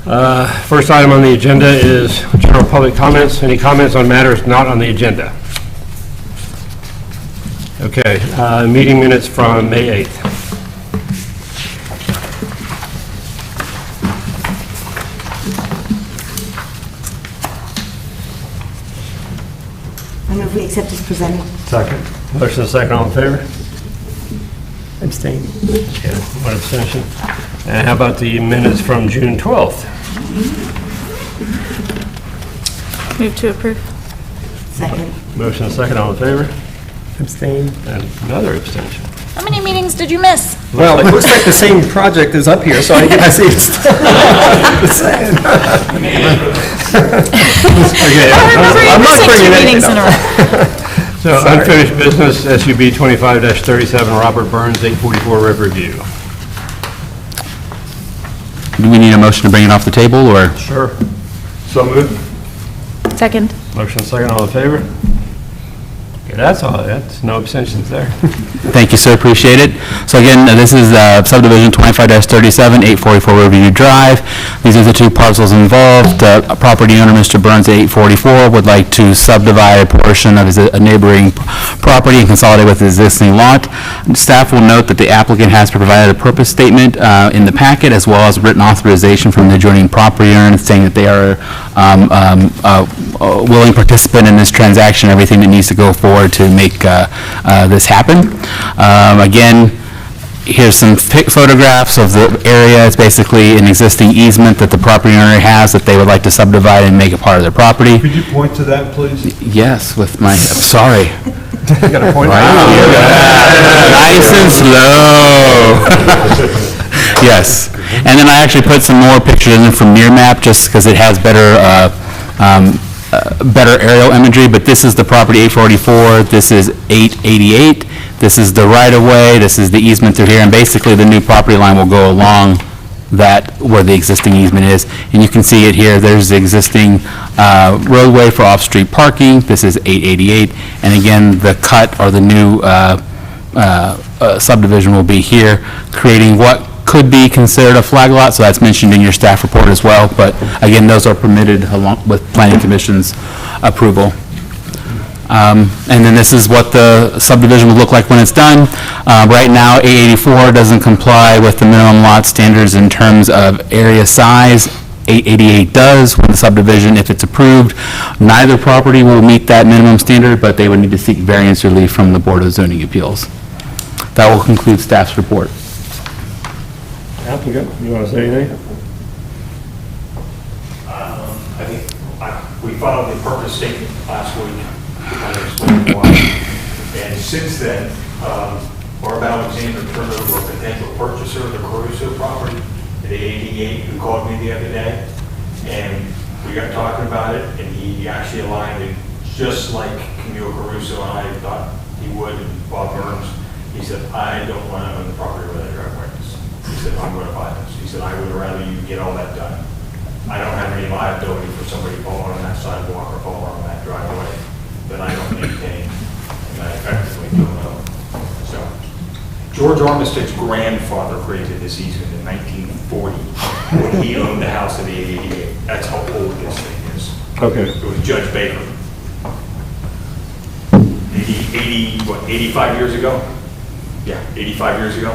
First item on the agenda is general public comments. Any comments on matters not on the agenda? Okay, meeting minutes from May 8th. I move we accept as presented. Second. Motion and second, all in favor? Abstain. Okay, one abstention. And how about the minutes from June 12th? Move to approve. Second. Motion and second, all in favor? Abstain. And another abstention. How many meetings did you miss? Well, it looks like the same project is up here, so I guess it's the same. Okay, I remember you I'm not missing bringing 2 it meetings up. in a row. So unfinished business, SUB 25-37, Robert Burns, 844 Riverview. Do we need a motion to bring it off the table, or? Sure. So moved. Second. Motion second, all in favor? Okay, that's all, that's no abstentions there. Thank you, sir, appreciate it. So again, this is subdivision 25-37, 844 Riverview Drive. These are the two parcels involved. Property owner, Mr. Burns, 844, would like to subdivide a portion of his neighboring property and consolidate with his existing lot. Staff will note that the applicant has provided a purpose statement in the packet, as well as written authorization from the adjoining property owner saying that they are a willing participant in this transaction, everything that needs to go forward to make this happen. Again, here's some photographs of the area. It's basically an existing easement that the property owner has that they would like to subdivide and make a part of their property. Could you point to that, please? Yes, with my, sorry. You got a point? Nice and slow. Yes. And then I actually put some more pictures in from near map just because it has better better aerial imagery, but this is the property 844, this is 888, this is the right-of-way, this is the easement through here, and basically the new property line will go along that where the existing easement is. And you can see it here, there's the existing roadway for off-street parking, this is 888, and again, the cut or the new subdivision will be here, creating what could be considered a flag lot, so that's mentioned in your staff report as well, but again, those are permitted along with Planning Commission's approval. And then this is what the subdivision will look like when it's done. Right now, 884 doesn't comply with the minimum lot standards in terms of area size. 888 does with the subdivision if it's approved. Neither property will meet that minimum standard, but they would need to seek variance relief from the Board of Zoning Appeals. That will conclude staff's report. Applicant, you want to say anything? I think we followed the purpose statement last week. I explained why. And since then, Barb Alexander turned over a potential purchaser of the Caruso property at 888, who called me the other day. And we got talking about it, and he actually aligned it just like Camille Caruso and I thought he would, and Bob Burns. He said, I don't want to own the property where that driveway is. He said, I'm going to buy this. He said, I would rather you get all that done. I don't have any liability for somebody falling on that sidewalk or falling on that driveway that I don't maintain, and I effectively don't own. So, George Armistead's grandfather created this easement in 1940 when he owned the house at 888. That's how old this thing is. Okay. It was Judge Baker. 85 years ago? Yeah, 85 years ago.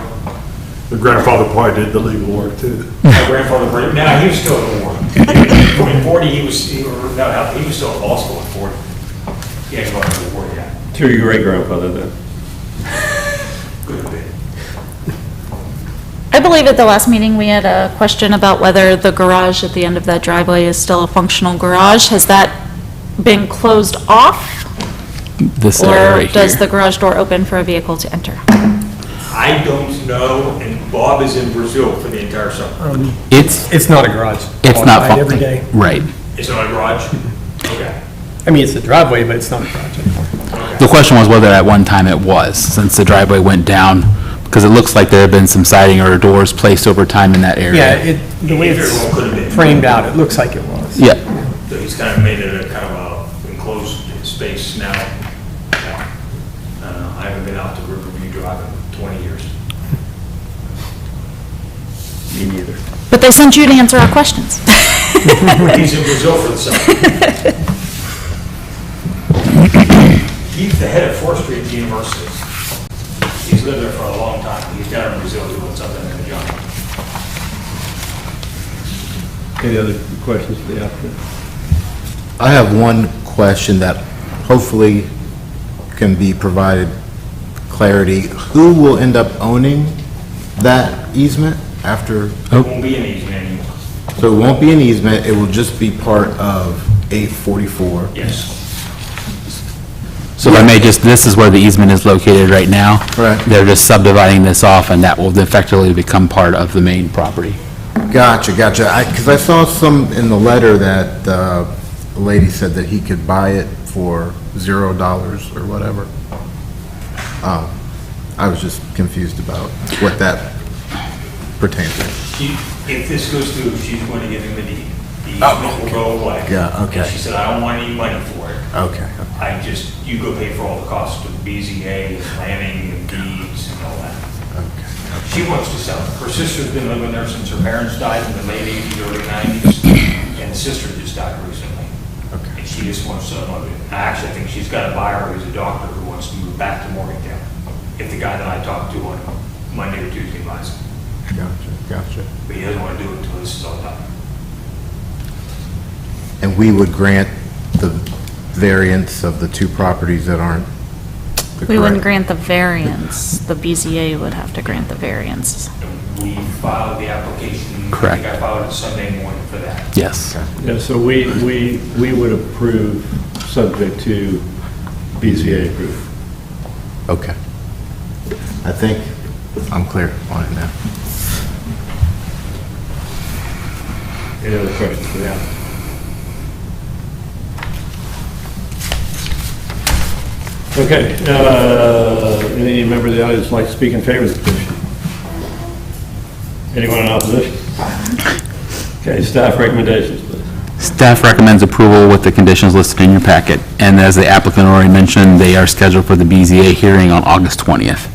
The grandfather probably did the legal work too. My grandfather, no, he was still at war. In 40, he was still at law school at 40. He hadn't gone to war yet. To your great-grandfather then? Could have been. I believe at the last meeting, we had a question about whether the garage at the end of that driveway is still a functional garage. Has that been closed off? This Or area right does here. the garage door open for a vehicle to enter? I don't know, and Bob is in Brazil for the entire summer. It's not a garage. It's Walk not by it every day. Right. It's not a garage? Okay. I mean, it's a driveway, but it's not a garage anymore. The question was whether at one time it was, since the driveway went down, because it looks like there have been some siding or doors placed over time in that Yeah, area. the way It very well could have it's been. framed out, it looks like it was. Yeah. So he's kind of made it a kind of a enclosed space now. I haven't been out to Riverview Drive in 20 years. Me neither. But they sent you to answer our questions. He's in Brazil for the summer. He's the head of forestry at the university. He's lived there for a long time. He's down in Brazil doing something in the jungle. Any other questions for the applicant? I have one question that hopefully can be provided clarity. Who will end up owning that easement after? It won't be an easement anymore. So it won't be an easement, it will just be part of 844? Yes. So if I may just, this is where the easement is located right now. Correct. They're just subdividing this off, and that will effectively become part of the main property. Gotcha. Because I saw some in the letter that the lady said that he could buy it for $0 or whatever. I was just confused about what that pertains to. If this goes through, she's going to give him a deed. The easement will go away. Yeah, okay. And she said, I don't want any money for it. Okay. You go pay for all the costs of BZA, and planning, and deeds, and all that. She wants to sell it. Her sister's been living there since her parents died in the late 80s, early 90s, and the sister just died recently. Okay. And she just wants some of it. I actually think she's got a buyer who's a doctor who wants to move back to Morgantown. If the guy that I talked to on Monday or Tuesday buys it. Gotcha. But he doesn't want to do it until this is all done. And we would grant the variance of the two properties that aren't the We wouldn't correct- grant the variance. The BZA would have to grant the variance. And we filed the application. Correct. I think I filed it Sunday morning for that. Yes. Yeah, so we would approve subject to BZA approval. Okay. I think I'm clear on it now. Any other questions for the applicant? Okay, any member of the audience like to speak in favor of the petition? Anyone in opposition? Okay, staff recommendations, please. Staff recommends approval with the conditions listed in your packet. And as the applicant already mentioned, they are scheduled for the BZA hearing on August 20th.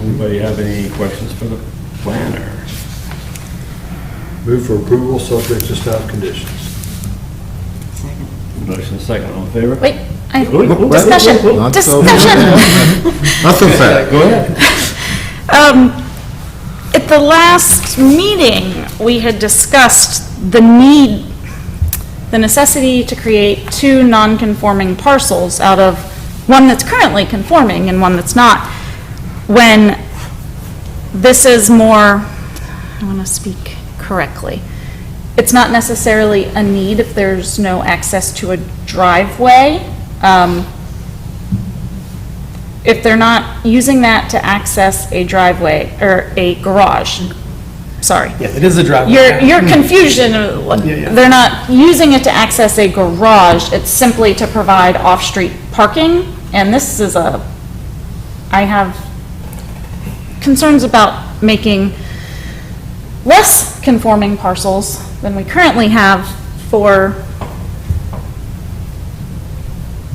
Anybody have any questions for the planner? Move for approval, subject to staff conditions. Second. Motion second, all in favor? Wait, Not discussion. so Discussion. fast. Go ahead. At the last meeting, we had discussed the necessity to create two non-conforming parcels out of one that's currently conforming and one that's not. When this is more, I want to speak correctly, it's not necessarily a need if there's no access to a driveway. If they're not using that to access a driveway or a garage, sorry. Yeah, it is a driveway. Your confusion, yeah. they're not using it to access a garage, it's simply to provide off-street parking. And this is I have concerns about making less conforming parcels than we currently have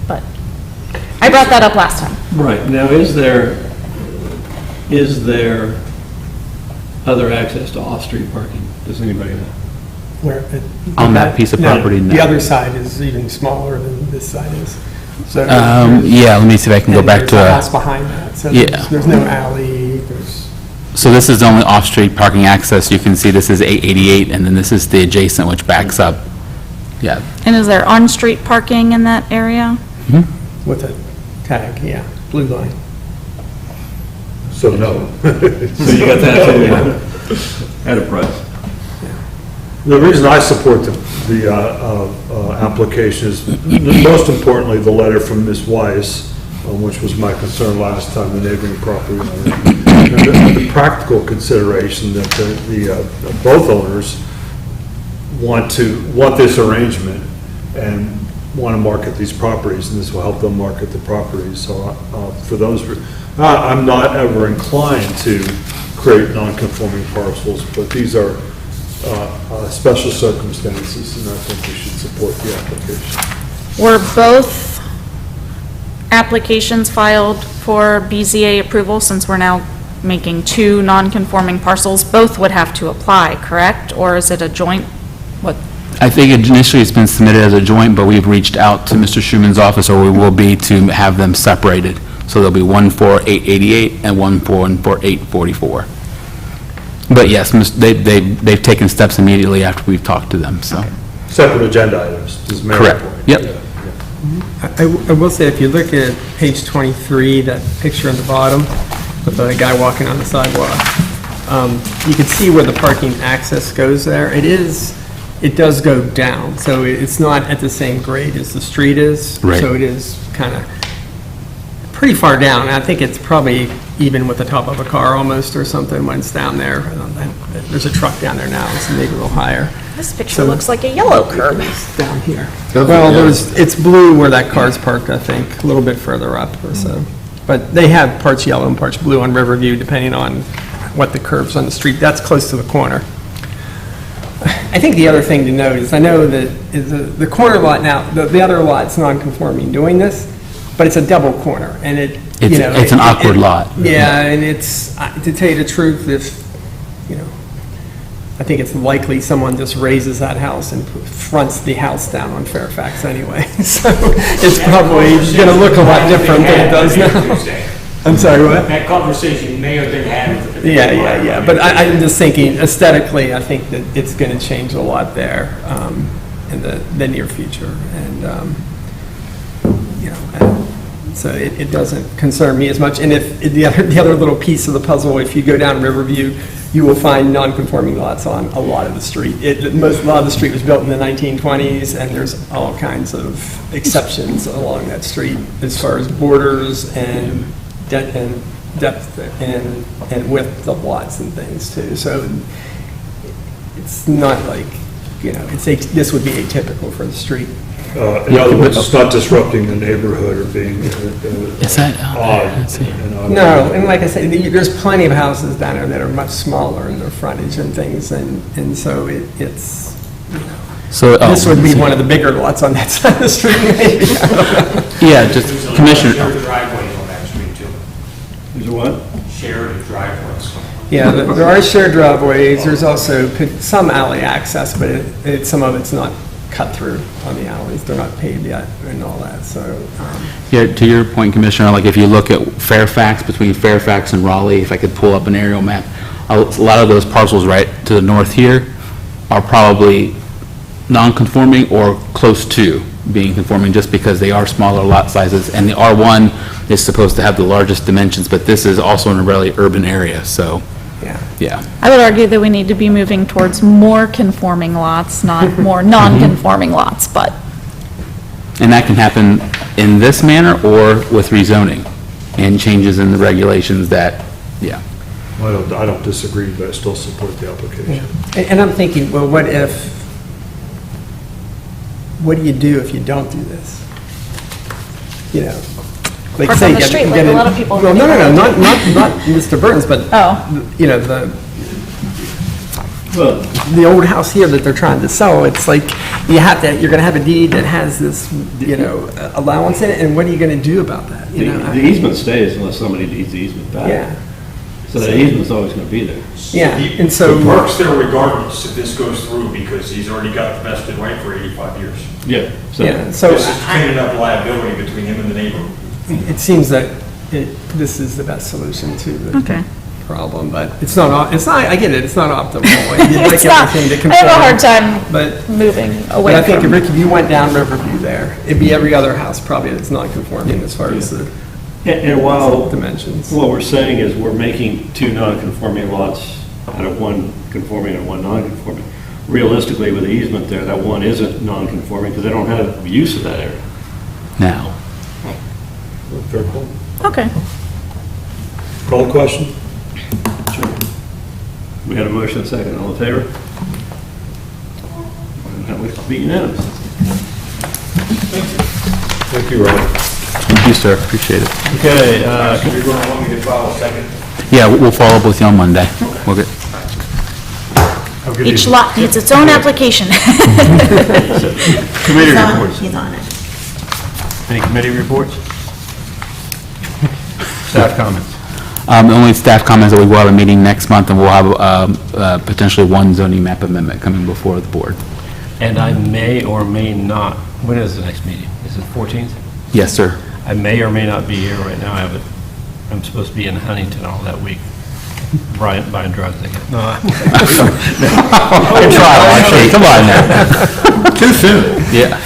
but I brought that up last time. Right, now is there other access to off-street parking? Does anybody know? Where On that piece of property, no. The other side is even smaller than this side is. So Yeah, let me see if I can go and back there's to a a... house behind that, so Yeah. there's no alley, there's, So this is only off-street parking access. You can see this is 888, and then this is the adjacent, which backs up. Yeah. And is there on-street parking in that area? with a tag, yeah, blue line. So no. So you got that too, at a price. The reason I support the application is, most importantly, the letter from Ms. Weiss, which was my concern last time, the neighboring property owner. And the practical consideration that both owners want this arrangement and want to market these properties, and this will help them market the properties. So for those, I'm not ever inclined to create non-conforming parcels, but these are special circumstances, and I think we should support the application. Were both applications filed for BZA approval, since we're now making two non-conforming parcels, both would have to apply, correct? Or is it a joint, what? I think initially it's been submitted as a joint, but we've reached out to Mr. Schumann's office, or we will be, to have them separated. So there'll be one for 888 and one for 844. But yes, they've taken steps immediately after we've talked to them, so. Separate agenda items, is Mary's Correct. point. Yep. Yeah. I will say, if you look at page 23, that picture on the bottom with the guy walking on the sidewalk, you can see where the parking access goes there. It does go down, so it's not at the same grade as the street is. Right. So it is kind of pretty far down. And I think it's probably even with the top of a car almost or something when it's down there. There's a truck down there now, it's maybe a little higher. This picture So- looks like a yellow curb. It's down here. Does it? Well, Yeah. it's blue where that car's parked, I think, a little bit further up or so. But they have parts yellow and parts blue on Riverview, depending on what the curves on the street. That's close to the corner. I think the other thing to note is, I know that the corner lot now, the other lot's non-conforming doing this, but it's a double corner, and It's an awkward lot. Yeah, and it's, to tell you the truth, if, I think it's likely someone just raises that house and fronts the house down on Fairfax anyway. So it's probably going to look a lot different than it does now. I'm sorry, what? That conversation may have been had. Yeah. But I'm just thinking aesthetically, I think that it's going to change a lot there in the near future. And, so it doesn't concern me as much. And if the other little piece of the puzzle, if you go down Riverview, you will find non-conforming lots on a lot of the street. A lot of the street was built in the 1920s, and there's all kinds of exceptions along that street as far as borders and depth and width of lots and things too. So it's not like, this would be atypical for the street. In other words, it's not disrupting the neighborhood or being Is that, odd. let's see. No, and like I said, there's plenty of houses down there that are much smaller in their frontage and things, and so it's, So, this would be one of the bigger lots on that side of the street, maybe. I don't know. Yeah, just, Commissioner, Shared driveways on that street too. There's what? Shared driveways. Yeah, there are shared driveways, there's also some alley access, but some of it's not cut through on the alleys, they're not paved yet and all that, so. yeah, to your point, Commissioner, like if you look at Fairfax, between Fairfax and Raleigh, if I could pull up an aerial map, a lot of those parcels right to the north here are probably non-conforming or close to being conforming, just because they are smaller lot sizes, and the R1 is supposed to have the largest dimensions, but this is also in a really urban area, so, yeah. I would argue that we need to be moving towards more conforming lots, not more non-conforming lots, but And that can happen in this manner or with rezoning and changes in the regulations that, yeah. I don't disagree, but I still support the application. And I'm thinking, well, what do you do if you don't do this? Like Park say on you the get- street you like get a in- lot of people in Well, the no, neighborhood not Mr. Burns, but, the old house here that they're trying to sell, it's like, you're gonna have a deed that has this, allowance in it, and what are you gonna do about that? The easement stays unless somebody deeds the easement back. Yeah, So that easement's always going to be there. yeah, He- and so. The park's there regardless if this goes through, because he's already got the vested right for 85 years. Yeah. Yeah, so This is cleaning up liability between him and the neighbor. it seems that this is the best solution to the Okay. problem, but it's not, I get it, it's not optimal. You'd like it's not, everything to I have a hard conform, time But moving But away I think, from. Rick, if you went down Riverview there, it'd be every other house probably that's non-conforming as far as the And while dimensions. what we're saying is we're making two non-conforming lots out of one conforming and one non-conforming. Realistically, with the easement there, that one isn't non-conforming because they don't have use of that area. Now, Fair call. Okay. Call the question? We had a motion and a second. All in favor? And that would be unanimous. Thank you, Rob. thank you, sir, appreciate it. Okay, You're going to want me to file a second? Yeah, we'll follow up with you on Monday. We'll get, Have a good Each evening. lot needs its own application. committee reports. He's on it. Any committee reports? Staff comments. The only staff comments that we will have a meeting next month, and we'll have potentially one zoning map amendment coming before the board. And I may or may not, when is the next meeting? Is it 14th? Yes, sir. I may or may not be here right now. I'm supposed to be in Huntington all that week. Buying drugs again. No. Good trial, actually. Come on now. Too soon. Yeah.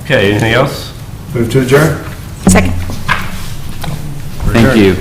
Okay, anything else? Move to adjourn? Second. Thank you.